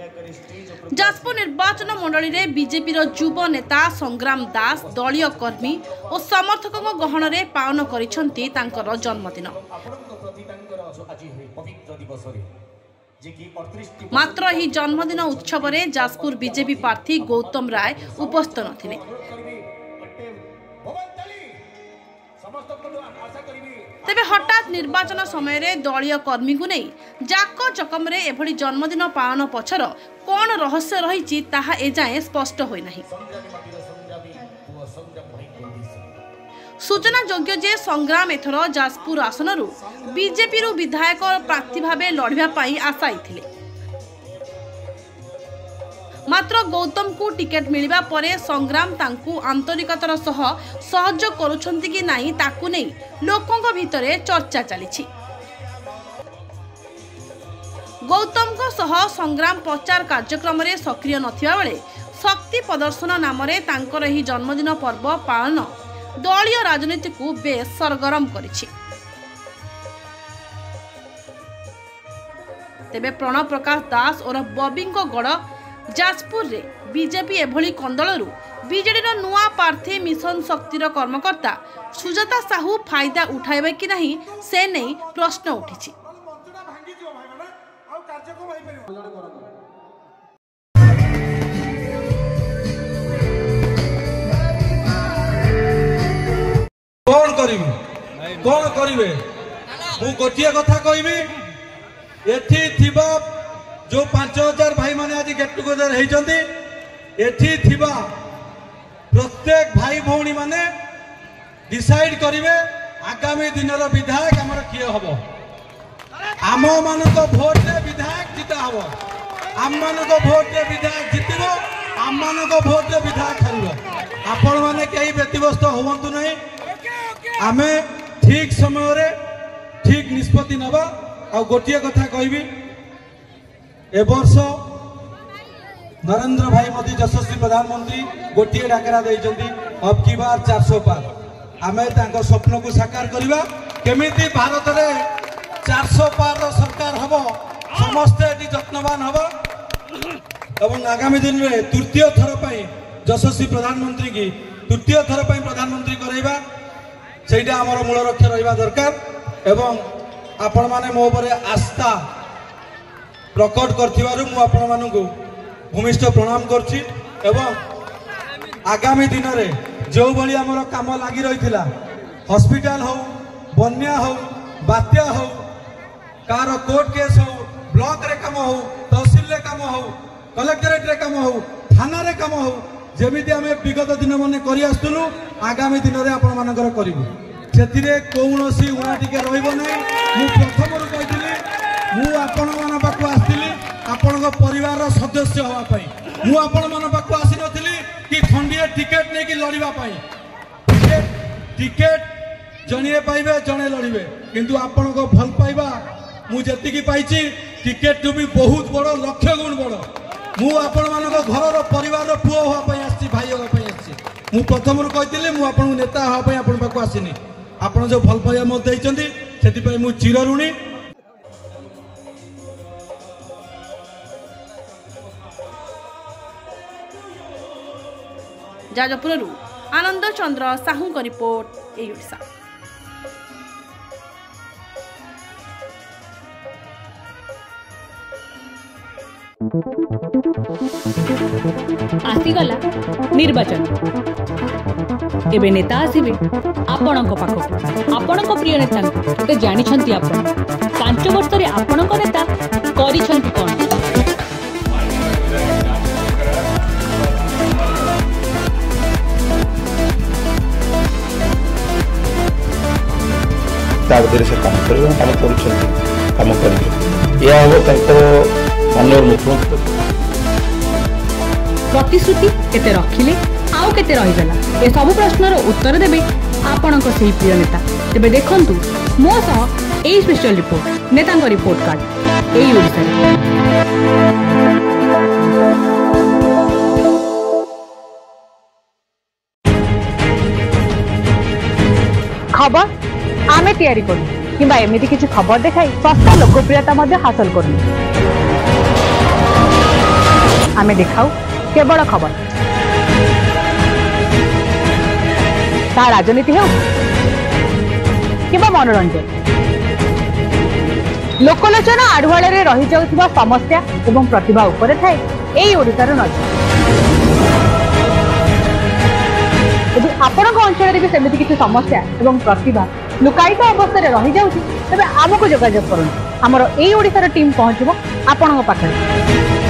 जाजपुर निर्वाचन मंडली रे बीजेपी युव नेता संग्राम दास दलीय कर्मी और समर्थकों गहन में पालन करिसेंती तांकर जन्मदिन। मात्र ही जन्मदिन उत्सव में जाजपुर बीजेपी प्रार्थी गौतम राय उपस्थित नथिले। तेबे हठात निर्वाचन समय रे दलीय कर्मी को नहीं जाक जकम रे एभली जन्मदिन पालन पछर कौन रहस्य रही ताहा एजाए स्पष्ट होई नाही। सूचना योग्य जे संग्राम एथर जाजपुर आसनरू बीजेपी रु विधायक प्रार्थी भावे लड़िबा पई आशाई थिले। मात्र गौतम को टिकेट मिलिबा परे संग्राम तांकू आंतरिकतार सह सहयोग करूछंती कि नाही ताकू नै लोकंक भितरे चर्चा चलीछि। गौतम को सह संग्राम प्रचार कार्यक्रम रे सक्रिय नथिबा बेले शक्ति प्रदर्शन नाम रे तांकर ही जन्मदिन पर्व पालन दलीय राजनीति को बेस सरगरम करिछि। तेबे प्रणव प्रकाश दास और बॉबी गड़ जाजपुर रे बीजेपी एभली कंदलरू बीजेडी नुआ प्रार्थी मिशन शक्तिर कर्मकर्ता सुजाता साहू फायदा उठाइबे कि नहीं से नहीं प्रश्न उठिछि। कौन करिवे मु गोटिए कथा कहबी एठी थिबा जो 5000 भाई माने आज गेट टुगेदर हेइचंती एठी थिबा प्रत्येक भाई भौणी माने डिसाइड करिवे आगामी दिनर विधायक हमर किए हबो। आम मानक भोट रे विधायक जिता हबो, आम मानक भोट रे विधायक जितिबो, आम मानक भोट रे विधायक हारिबो। आपण माने केही व्यतिव्यस्त होवंतु नहीं। आमे ठीक समय रे ठीक निष्पत्ति नबा। आ गोटिए कथा कहबी ए वर्ष नरेंद्र भाई मोदी यशस्वी प्रधानमंत्री गोटिए डाकरा देइचंती अब की बार 400 पार। आमे तांको स्वप्न को साकार करबा केमिति भारत रे 400 पार रो सरकार हबो समस्त एटी यत्नवान हबो एवं आगामी दिन रे तृतीय थर पई यशस्वी प्रधानमंत्री की तृतीय थर पई प्रधानमंत्री करैबा सेटा हमर मूल लक्ष्य रहिबा दरकार। एवं आपण माने मो उपरे आस्था प्रकट करथिबारु मु आपण मानकु भूमिष्ठ प्रणाम करछि। एवं आगामी दिन रे जो बळी हमर काम लागि रहिथिला हॉस्पिटल हो बन्या हो बात्या हो कार कोर्ट केस हो ब्लॉक रे काम हो तहसील रे काम हो कलेक्टरेट रे काम हो थाना रे काम हो जेमिति आमे विगत दिन मने करि आस्तुलु आगामी दिन रे आपण मानकर करिवु सेतिरे कोनोसी उना टिके रहइबो नै। मु प्रथम रु कहिथिली मु आपण मान पाखु आस्तिली आपण को परिवार रो सदस्य होवा पई। मु आपण मान पाखु आसी नथिली कि खंडिए टिकेट नै कि लड़िबा पई। टिकेट जणिए पाइबे जणे लड़िबे किंतु आपण को भल पाइबा मु जेति की पाइची टिकेट टू भी बहुत बड़ लक्ष्य गुण बड़। मु आपण मानक घर परिवार पुओ होवा पई आसी भाई होवा पई आसी। मु प्रथम रु कहिथिले मु आपण नेता होवा पई आपण पाखु आसीनी। आपण जो भल पाइबा म दैचंती सेति पई मु चिर ऋणी। जाजपुरु आनंद चंद्र साहू का रिपोर्ट ए ओडिशा। आसीगला निर्वाचन एबे नेता आसीबे आपणक पाखक आपणक प्रिय नेता ते जानिछंती आपण 5 वर्ष रे आपणक नेता करिछंती कोन ताबदरे से काम करेंगे यह हो मनोर मुख्यमंत्री प्रतिश्रुति केते रखिले आउ केते रहिगला ए सब प्रश्नर उत्तर देबे आपणक सेही प्रिय नेता। तेबे देखंतु मो सह ए स्पेशल रिपोर्ट नेतांग रिपोर्ट कार्ड ए ओडिसा। खबर आमे तैयारी करू किंबा एमिति किछि खबर देखाई सस्ता लोकप्रियता मध्ये हासिल करू। आमे देखाऊ केवल खबर ता राजनीति हो कि मनोरंजन लोकलोचना आढ़ुआल रही जाउथिबा समस्या एवं प्रतिभा उपरे थाए एई ओडिशार नजर। यदि आपण अंचल भी सेमती किसी समस्या एवं प्रतिभा लुकायित अवस्था रही जाउछि तबे आमको जोगाजोग करूँ आमर एई ओडिशार टीम पहुँचबो आपण पाखरे।